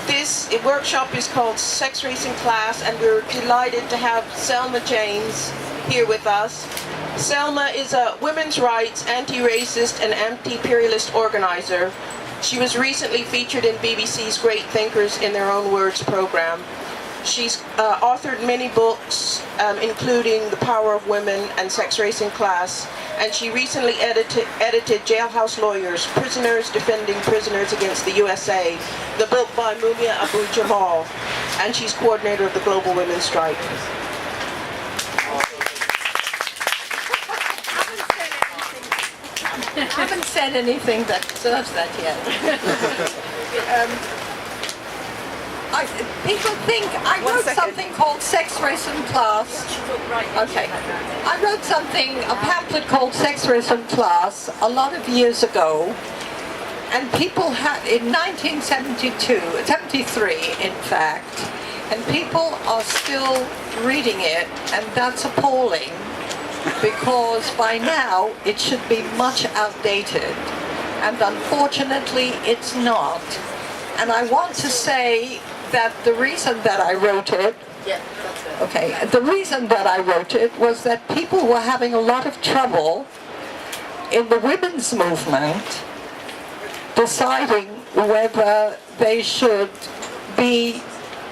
This workshop is called Sex, Race and Class, and we're delighted to have Selma James here with us. Selma is a women's rights, anti-racist and anti-imperialist organizer. She was recently featured in BBC's Great Thinkers in Their Own Words program. She's authored many books, including The Power of Women and Sex, Race and Class, and she recently edited Jailhouse Lawyers, Prisoners Defending Prisoners Against the USA, the book by Mumia Abu-Jamal, and she's coordinator of the Global Women's Strike. I haven't said anything that deserves that yet. People think I wrote something called Sex, Race and Class. Okay. I wrote a pamphlet called Sex, Race and Class a lot of years ago. And people had, in 73 in fact, and people are still reading it, and that's appalling, because by now it should be much outdated. And unfortunately it's not. And I want to say that the reason that I wrote it, the reason that I wrote it was that people were having a lot of trouble in the women's movement deciding whether they should be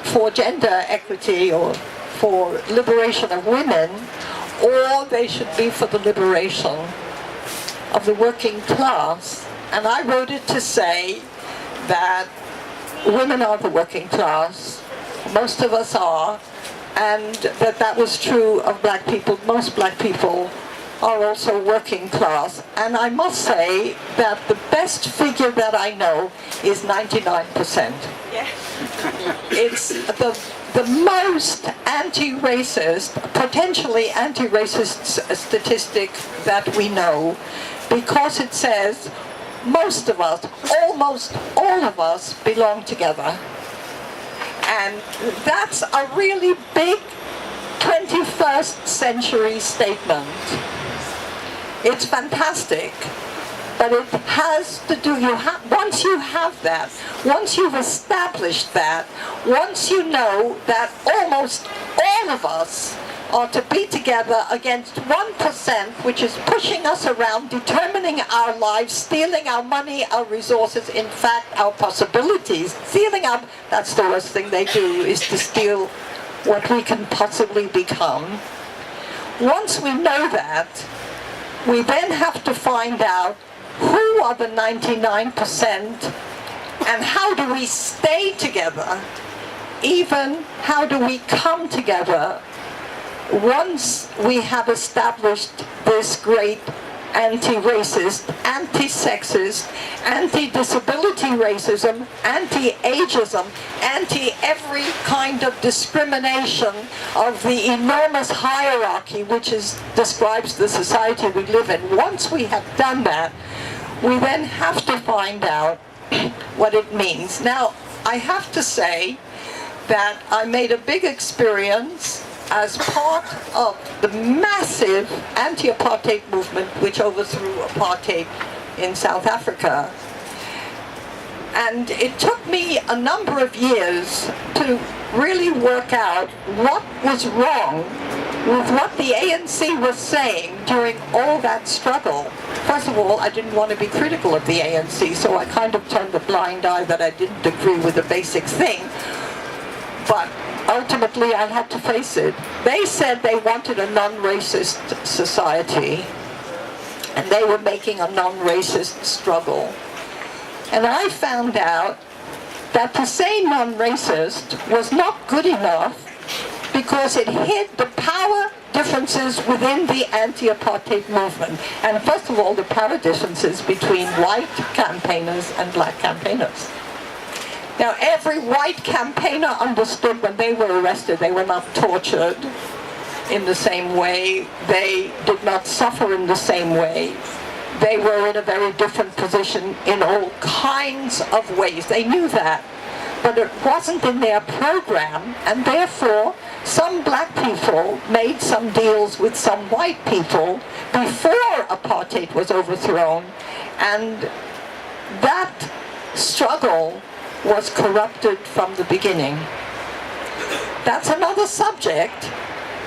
for gender equity or for liberation of women, or they should be for the liberation of the working class. And I wrote it to say that women are the working class, most of us are, and that was true of black people. Most black people are also working class. And I must say that the best figure that I know is 99%. Yeah. It's the most anti-racist, potentially anti-racist statistic that we know, because it says most of us, almost all of us, belong together. And that's a really big 21st century statement. It's fantastic. But it has to do, once you have that, once you've established that, once you know that almost all of us are to be together against 1%, which is pushing us around, determining our lives, stealing our money, our resources, in fact, our possibilities, that's the worst thing they do, is to steal what we can possibly become. Once we know that, we then have to find out who are the 99% and how do we stay together, even how do we come together once we have established this great anti-racist, anti-sexist, anti-disability racism, anti-ageism, anti-every kind of discrimination of the enormous hierarchy which describes the society we live in. Once we have done that, we then have to find out what it means. Now, I have to say that I made a big experience as part of the massive anti-apartheid movement which overthrew apartheid in South Africa. And it took me a number of years to really work out what was wrong with what the ANC was saying during all that struggle. First of all, I didn't want to be critical of the ANC, so I kind of turned a blind eye that I didn't agree with the basic thing. But ultimately, I had to face it. They said they wanted a non-racist society, and they were making a non-racist struggle. And I found out that to say non-racist was not good enough because it hid the power differences within the anti-apartheid movement. And first of all, the power differences between white campaigners and black campaigners. Now, every white campaigner understood when they were arrested, they were not tortured in the same way. They did not suffer in the same way. They were in a very different position in all kinds of ways. They knew that. But it wasn't in their program, and therefore some black people made some deals with some white people before apartheid was overthrown, and that struggle was corrupted from the beginning. That's another subject,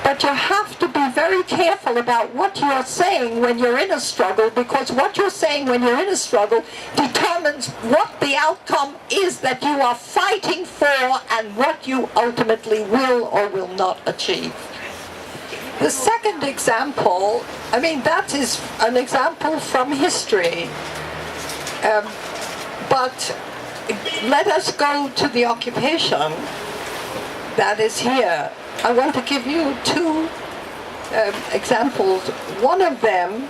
but you have to be very careful about what you're saying when you're in a struggle, because what you're saying when you're in a struggle determines what the outcome is that you are fighting for and what you ultimately will or will not achieve. The second example, that is an example from history, but let us go to the occupation that is here. I want to give you two examples. One of them,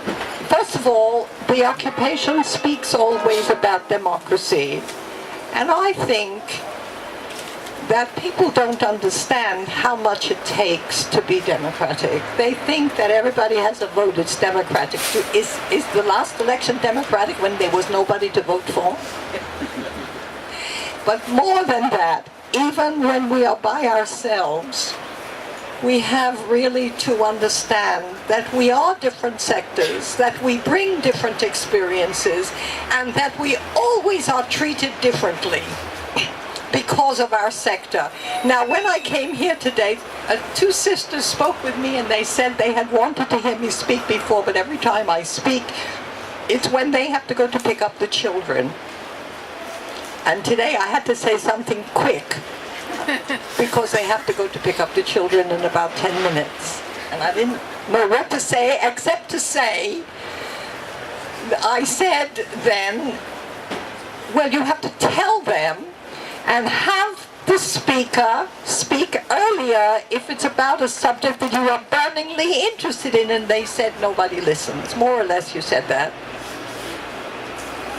first of all, the occupation speaks always about democracy. And I think that people don't understand how much it takes to be democratic. They think that everybody has a vote, it's democratic. Is the last election democratic when there was nobody to vote for? But more than that, even when we are by ourselves, we have really to understand that we are different sectors, that we bring different experiences, and that we always are treated differently because of our sector. Now, when I came here today, two sisters spoke with me and they said they had wanted to hear me speak before, but every time I speak, it's when they have to go to pick up the children. And today I had to say something quick because they have to go to pick up the children in about 10 minutes. And I didn't know what to say except to say, I said then, well, you have to tell them and have the speaker speak earlier if it's about a subject that you are burningly interested in. And they said nobody listens. More or less you said that.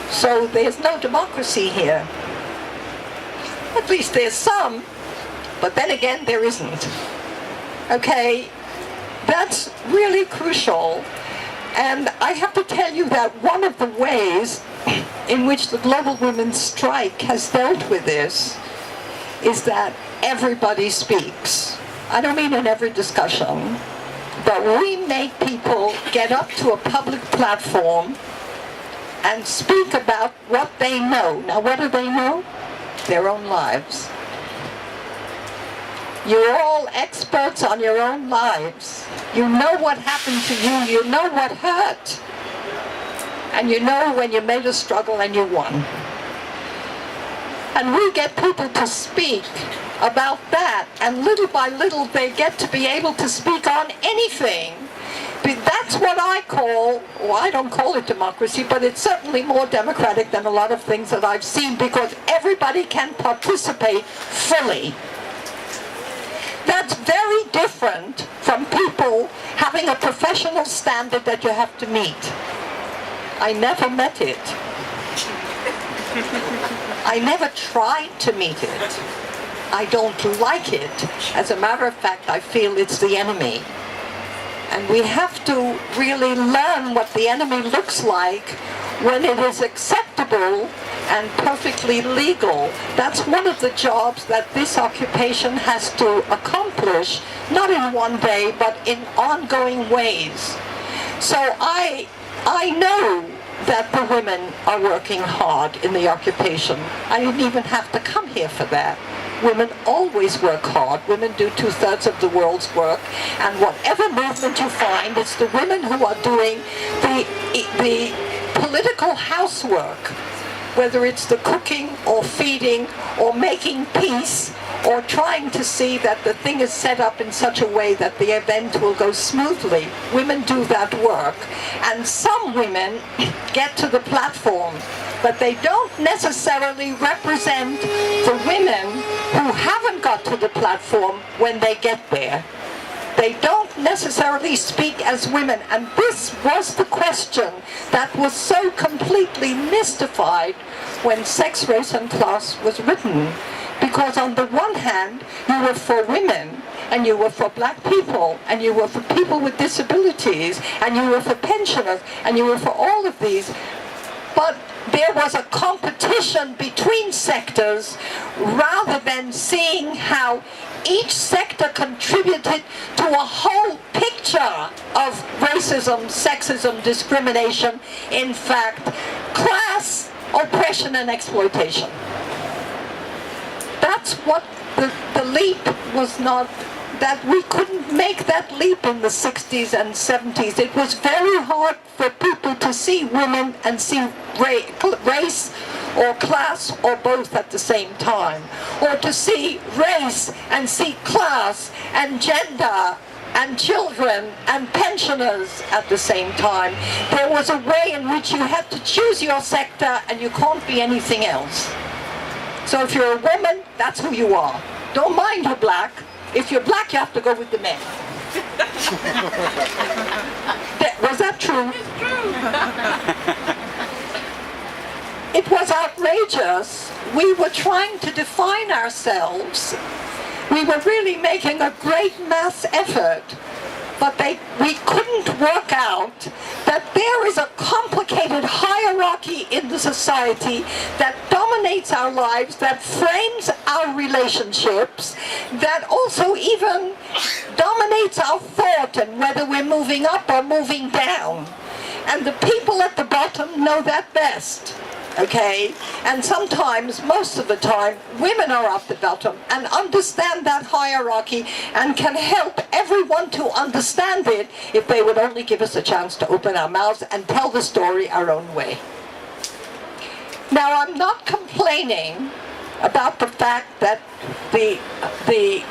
So there's no democracy here. At least there's some, but then again there isn't. Okay, that's really crucial. And I have to tell you that one of the ways in which the Global Women's Strike has dealt with this is that everybody speaks. I don't mean in every discussion, but we make people get up to a public platform and speak about what they know. Now, what do they know? Their own lives. You're all experts on your own lives. You know what happened to you. You know what hurt. And you know when you made a struggle and you won. And we get people to speak about that, and little by little they get to be able to speak on anything. That's what I call, well, I don't call it democracy, but it's certainly more democratic than a lot of things that I've seen, because everybody can participate fully. That's very different from people having a professional standard that you have to meet. I never met it. I never tried to meet it. I don't like it. As a matter of fact, I feel it's the enemy. And we have to really learn what the enemy looks like when it is acceptable and perfectly legal. That's one of the jobs that this occupation has to accomplish, not in one day, but in ongoing ways. So I know that the women are working hard in the occupation. I didn't even have to come here for that. Women always work hard. Women do 2/3 of the world's work. And whatever movement you find, it's the women who are doing the political housework, whether it's the cooking or feeding or making peace or trying to see that the thing is set up in such a way that the event will go smoothly. Women do that work. And some women get to the platform, but they don't necessarily represent the women who haven't got to the platform when they get there. They don't necessarily speak as women. And this was the question that was so completely mystified when Sex, Race and Class was written. Because on the one hand, you were for women, and you were for black people, and you were for people with disabilities, and you were for pensioners, and you were for all of these. But there was a competition between sectors rather than seeing how each sector contributed to a whole picture of racism, sexism, discrimination, in fact, class, oppression, and exploitation. that's what the leap was not, that we couldn't make that leap in the 60s and 70s. It was very hard for people to see women and see race or class or both at the same time, or to see race and see class and gender and children and pensioners at the same time. There was a way in which you had to choose your sector and you can't be anything else. So if you're a woman, that's who you are. Don't mind you're black. If you're black, you have to go with the men. Was that true? It's true. It was outrageous. We were trying to define ourselves. We were really making a great mass effort, but we couldn't work out that there is a complicated hierarchy in the society that dominates our lives, that frames our relationships, that also even dominates our thought and whether we're moving up or moving down. And the people at the bottom know that best. Okay, and sometimes, most of the time, women are at the bottom and understand that hierarchy and can help everyone to understand it if they would only give us a chance to open our mouths and tell the story our own way. Now, I'm not complaining about the fact that the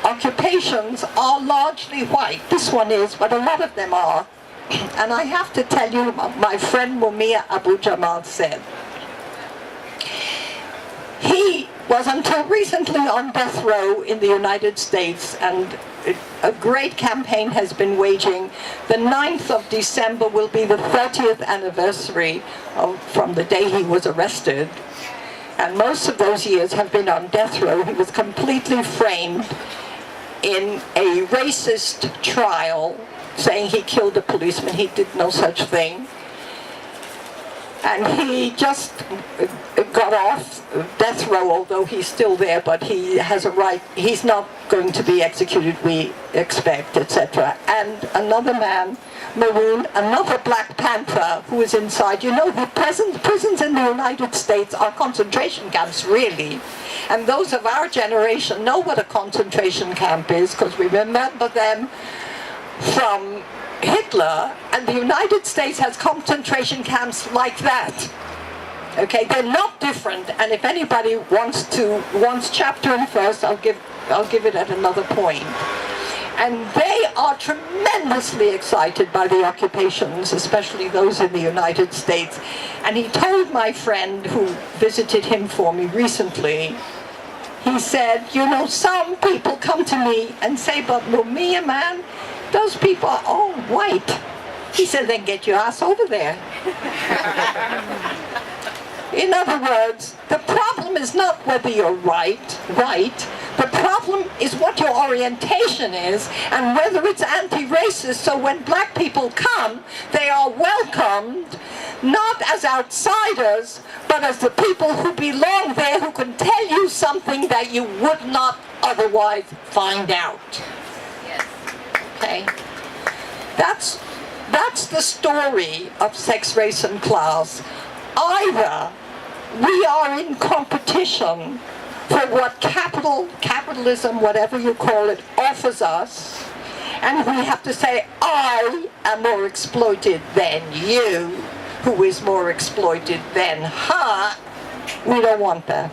occupations are largely white. This one is, but a lot of them are. And I have to tell you, my friend Mumia Abu Jamal said, he was until recently on death row in the United States, and a great campaign has been waging. The 9th of December will be the 30th anniversary from the day he was arrested. And most of those years have been on death row. He was completely framed in a racist trial, saying he killed a policeman. He did no such thing. And he just got off death row, although he's still there, but he has a right, he's not going to be executed, we expect, etc. And another man, Maroon, another Black Panther who is inside. You know, the prisons in the United States are concentration camps, really. And those of our generation know what a concentration camp is, because we remember them from Hitler, and the United States has concentration camps like that. Okay, they're not different, and if anybody wants chapter and verse, I'll give it at another point. And they are tremendously excited by the occupations, especially those in the United States. And he told my friend who visited him for me recently, he said, you know, some people come to me and say, but Mumia, man, those people are all white. He said, then get your ass over there. In other words, the problem is not whether you're right. The problem is what your orientation is and whether it's anti-racist. So when black people come, they are welcomed not as outsiders, but as the people who belong there, who can tell you something that you would not otherwise find out. Okay, that's the story of sex, race, and class. Either we are in competition for what capitalism, whatever you call it, offers us, and we have to say, I am more exploited than you, who is more exploited than her. We don't want that.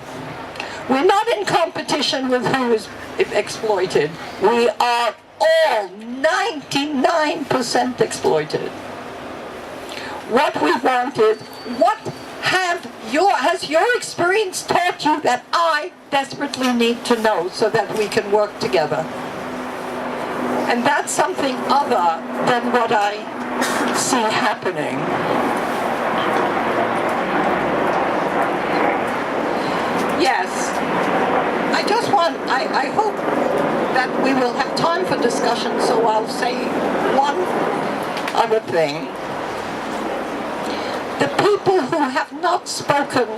We're not in competition with who is exploited. We are all 99% exploited. What we want is, what has your experience taught you that I desperately need to know so that we can work together? And that's something other than what I see happening. Yes, I hope that we will have time for discussion, so I'll say one other thing. The people who have not spoken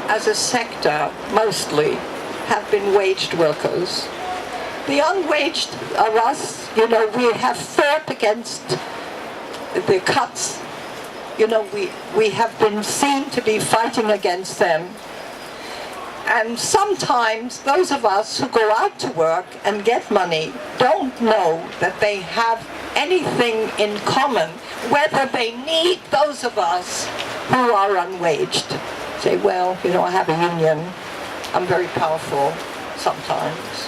as a sector, mostly, have been waged workers. The unwaged are us. You know, we have fought against the cuts. You know, we have been seen to be fighting against them. And sometimes those of us who go out to work and get money don't know that they have anything in common, whether they need those of us who are unwaged. Say, well, I have a union, I'm very powerful sometimes,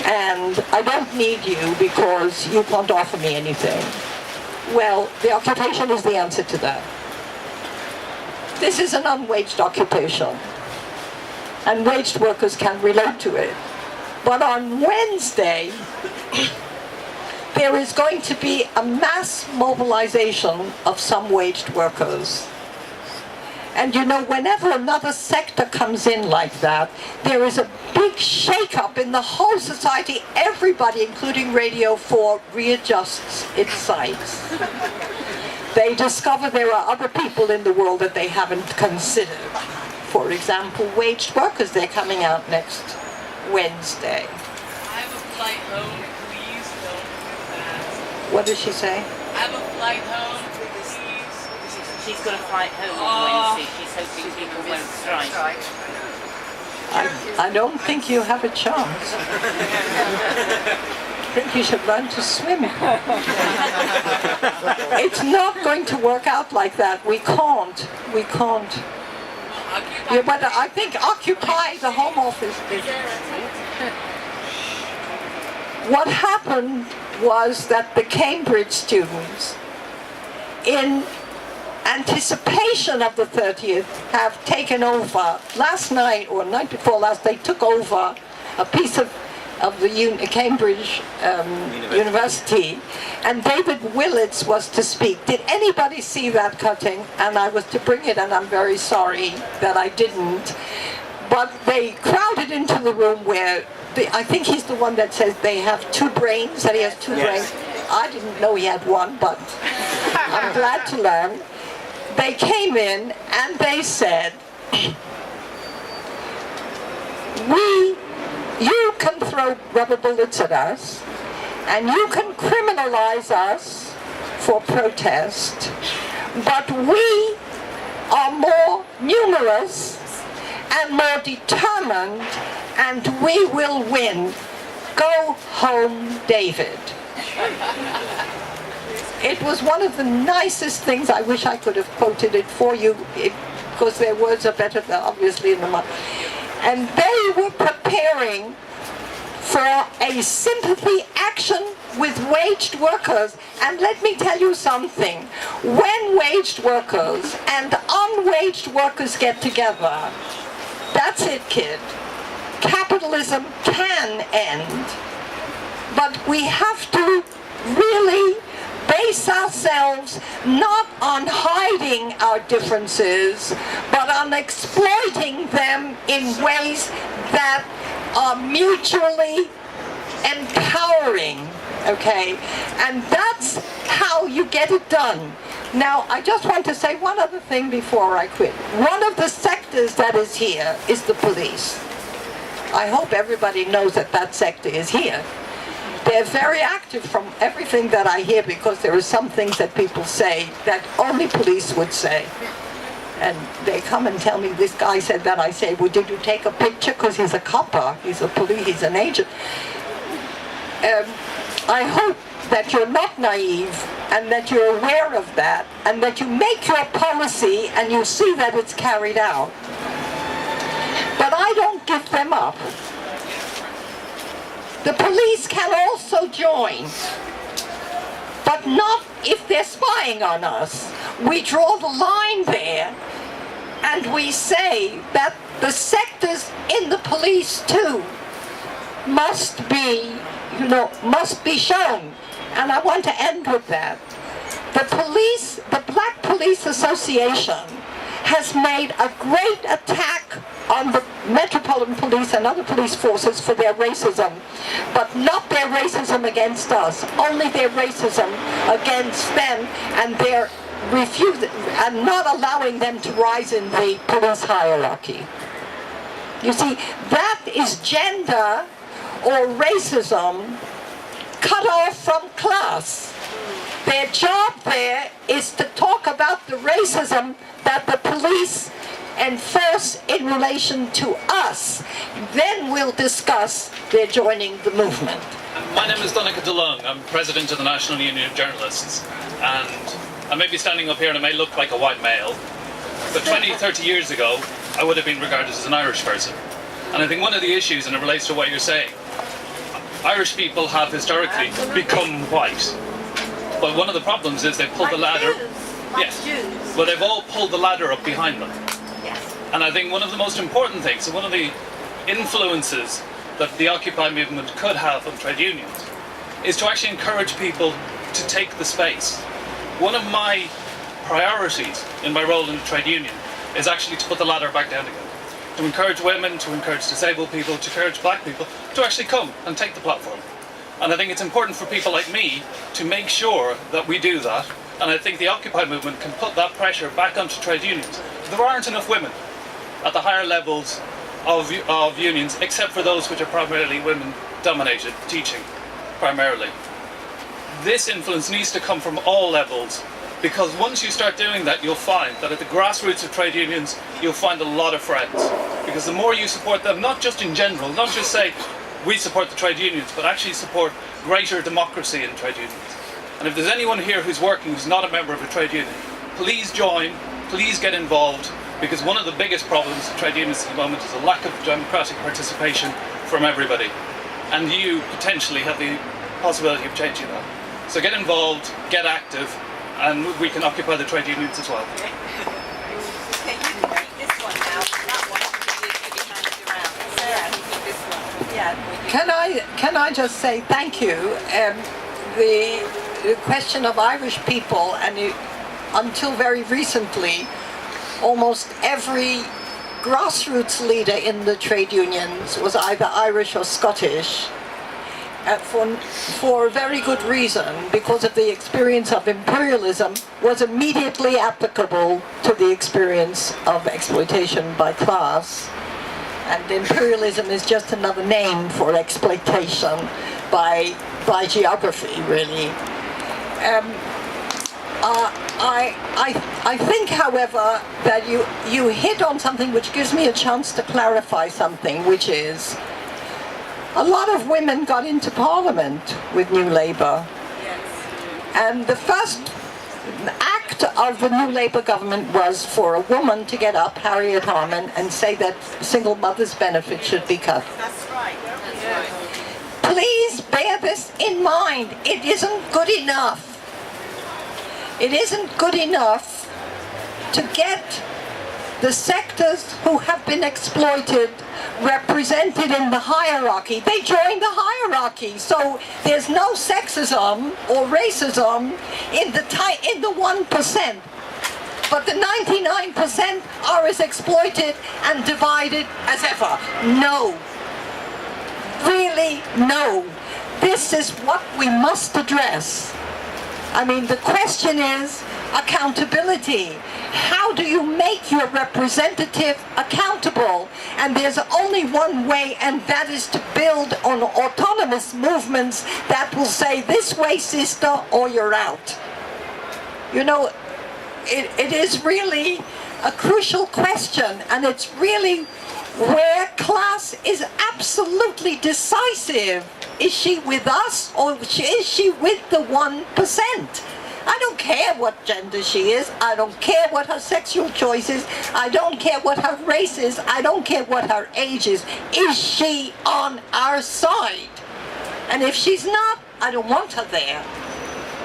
and I don't need you because you can't offer me anything. Well, the occupation is the answer to that. This is an unwaged occupation, and waged workers can relate to it. But on Wednesday, there is going to be a mass mobilization of some waged workers. And whenever another sector comes in like that, there is a big shake-up in the whole society. Everybody, including Radio 4, readjusts its sights. They discover there are other people in the world that they haven't considered. For example, waged workers, they're coming out next Wednesday. I have a flight home, please don't do that. What does she say? I have a flight home, please. She's got a flight home on Wednesday. She's hoping people won't strike. I don't think you have a chance. I think you should learn to swim. It's not going to work out like that. We can't. Yeah, but I think Occupy the Home Office did. What happened was that the Cambridge students, in anticipation of the 30th, have taken over. Last night, or night before last, they took over a piece of the Cambridge University, and David Willits was to speak. Did anybody see that cutting? And I was to bring it, and I'm very sorry that I didn't. But they crowded into the room where, I think he's the one that says they have two brains, that he has two brains. I didn't know he had one, but I'm glad to learn. They came in and they said, you can throw rubber bullets at us, and you can criminalize us for protest, but we are more numerous and more determined, and we will win. Go home, David. It was one of the nicest things. I wish I could have quoted it for you, because their words are better, obviously, in the month. And they were preparing for a sympathy action with waged workers. And let me tell you something. When waged workers and unwaged workers get together, that's it, kid. Capitalism can end. But we have to really base ourselves not on hiding our differences, but on exploiting them in ways that are mutually empowering, okay? And that's how you get it done. Now, I just want to say one other thing before I quit. One of the sectors that is here is the police. I hope everybody knows that that sector is here. They're very active from everything that I hear, because there are some things that people say that only police would say. And they come and tell me, this guy said that. I say, well, did you take a picture? Because he's a copper, he's a police, he's an agent. I hope that you're not naive, and that you're aware of that, and that you make your policy and you see that it's carried out. But I don't give them up. The police can also join, but not if they're spying on us. We draw the line there, and we say that the sectors in the police too must be shown. And I want to end with that. The Black Police Association has made a great attack on the Metropolitan Police and other police forces for their racism, but not their racism against us, only their racism against them and their refusal and not allowing them to rise in the police hierarchy. You see, that is gender or racism cut off from class. Their job there is to talk about the racism that the police enforce in relation to us. Then we'll discuss their joining the movement. My name is Donncha DeLong. I'm president of the National Union of Journalists, and I may be standing up here and I may look like a white male, but 20, 30 years ago, I would have been regarded as an Irish person. And I think one of the issues, and it relates to what you're saying, Irish people have historically become white. But one of the problems is they pulled the ladder. Yes. Well, they've all pulled the ladder up behind them. Yes. And I think one of the most important things, and one of the influences that the Occupy movement could have on trade unions, is to actually encourage people to take the space. One of my priorities in my role in the trade union is actually to put the ladder back down again. To encourage women, to encourage disabled people, to encourage black people to actually come and take the platform. And I think it's important for people like me to make sure that we do that. And I think the Occupy movement can put that pressure back onto trade unions. There aren't enough women at the higher levels of unions, except for those which are primarily women dominated, teaching primarily. This influence needs to come from all levels, because once you start doing that, you'll find that at the grassroots of trade unions, you'll find a lot of friends. Because the more you support them, not just in general, not just say, we support the trade unions, but actually support greater democracy in trade unions. And if there's anyone here who's working who's not a member of a trade union, please join, please get involved, because one of the biggest problems of trade unions at the moment is a lack of democratic participation from everybody. And you potentially have the possibility of changing that. So get involved, get active, and we can occupy the trade unions as well. Okay, you can take this one now. That one, you can hand it around. Sarah, you take this one. Yeah. Can I just say thank you? The question of Irish people, and until very recently, almost every grassroots leader in the trade unions was either Irish or Scottish. For a very good reason, because of the experience of imperialism was immediately applicable to the experience of exploitation by class. And imperialism is just another name for exploitation by geography, really. I think, however, that you hit on something which gives me a chance to clarify something, which is a lot of women got into Parliament with New Labour. Yes. And the first act of the New Labour government was for a woman to get up, Harriet Harman, and say that single mothers' benefit should be cut. That's right. That's right. Please bear this in mind. It isn't good enough. It isn't good enough to get the sectors who have been exploited represented in the hierarchy. They join the hierarchy, so there's no sexism or racism in the 1%. But the 99% are as exploited and divided as ever. No. Really, no. This is what we must address. I mean, the question is accountability. How do you make your representative accountable? And there's only one way, and that is to build on autonomous movements that will say, this way, sister, or you're out. You know, it is really a crucial question, and it's really where class is absolutely decisive. Is she with us, or is she with the 1%? I don't care what gender she is. I don't care what her sexual choice is. I don't care what her race is. I don't care what her age is. Is she on our side? And if she's not, I don't want her there.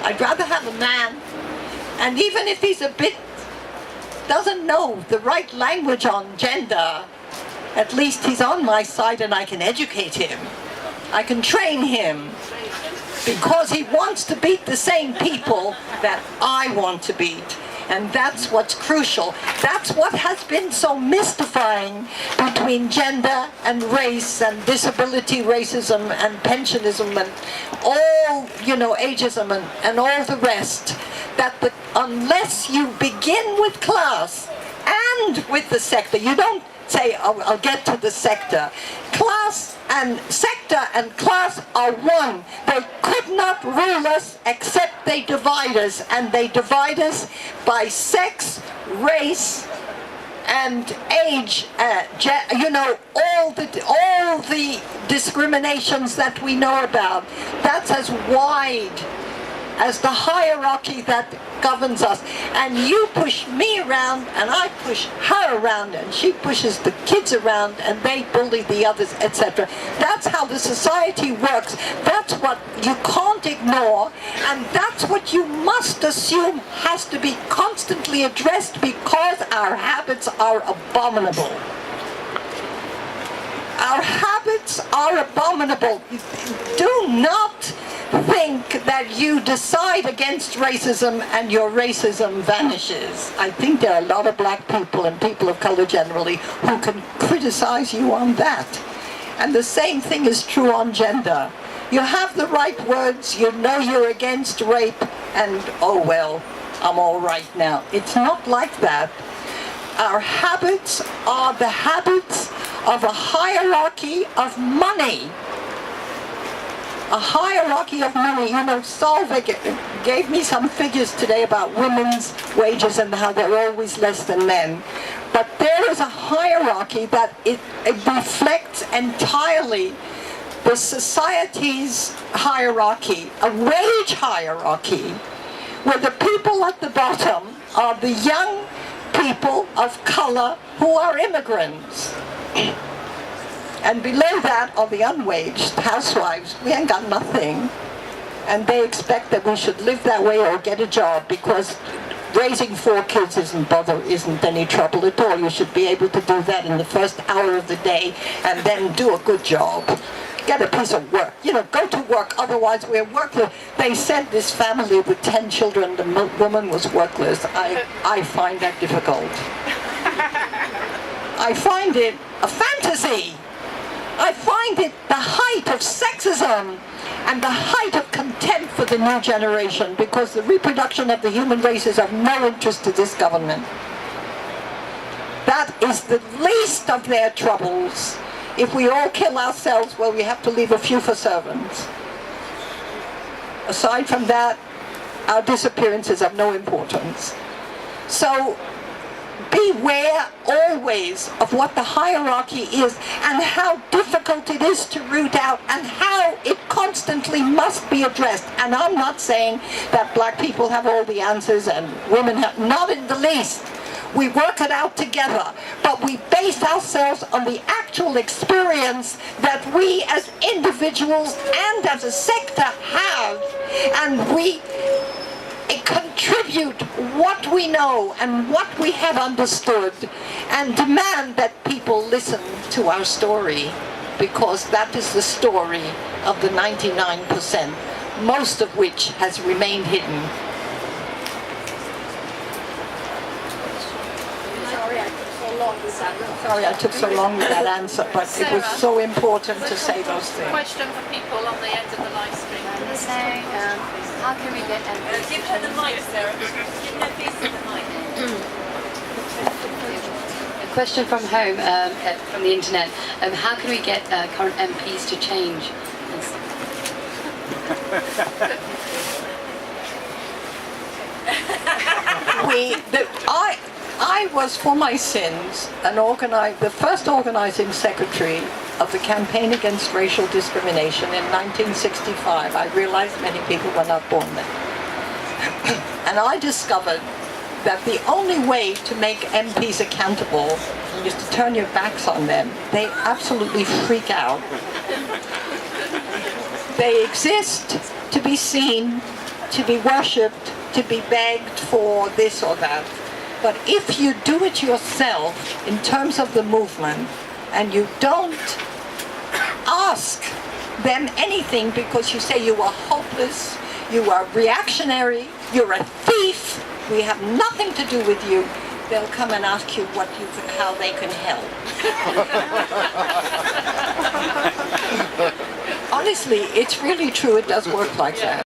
I'd rather have a man. And even if he's doesn't know the right language on gender, at least he's on my side and I can educate him. I can train him. Because he wants to beat the same people that I want to beat. And that's what's crucial. That's what has been so mystifying between gender and race and disability racism and pensionism and all, ageism and all the rest. That unless you begin with class and with the sector, you don't say, oh, I'll get to the sector. Sector and class are one. They could not rule us except they divide us. And they divide us by sex, race, and age, all the discriminations that we know about. That's as wide as the hierarchy that governs us. And you push me around, and I push her around, and she pushes the kids around, and they bully the others, etc. That's how the society works. That's what you can't ignore, and that's what you must assume has to be constantly addressed, because our habits are abominable. Our habits are abominable. Do not think that you decide against racism and your racism vanishes. I think there are a lot of black people and people of color generally who can criticize you on that. And the same thing is true on gender. You have the right words, you know you're against rape, and oh well, I'm all right now. It's not like that. Our habits are the habits of a hierarchy of money. A hierarchy of money. You know, Solveig gave me some figures today about women's wages and how they're always less than men. But there is a hierarchy that it reflects entirely the society's hierarchy, a wage hierarchy, where the people at the bottom are the young people of color who are immigrants. And below that are the unwaged housewives. We ain't got nothing. And they expect that we should live that way or get a job, because raising 4 kids isn't any trouble at all. You should be able to do that in the first hour of the day and then do a good job. Get a piece of work. You know, go to work, otherwise we're workless. They said this family with 10 children, the woman was workless. I find that difficult. I find it a fantasy. I find it the height of sexism and the height of contempt for the new generation, because the reproduction of the human race is of no interest to this government. That is the least of their troubles. If we all kill ourselves, well, we have to leave a few for servants. Aside from that, our disappearance is of no importance. So, beware always of what the hierarchy is and how difficult it is to root out and how it constantly must be addressed. And I'm not saying that black people have all the answers and women have, not in the least. We work it out together, but we base ourselves on the actual experience that we as individuals and as a sector have, and we contribute what we know and what we have understood, and demand that people listen to our story, because that is the story of the 99%, most of which has remained hidden. Sorry I took so long with that answer, but it was so important to say those things. Question for people on the end of the live stream. How can we get Give her the mic, Sarah. Give her piece of the mic. a question from home, from the internet? How can we get current MPs to change? I was, for my sins, the first organizing secretary of the Campaign Against Racial Discrimination in 1965. I realized many people were not born then. And I discovered that the only way to make MPs accountable is to turn your backs on them. They absolutely freak out. They exist to be seen, to be worshipped, to be begged for this or that. But if you do it yourself in terms of the movement, and you don't ask them anything because you say you are hopeless, you are reactionary, you're a thief, we have nothing to do with you, they'll come and ask you how they can help. Honestly, it's really true, it does work like that.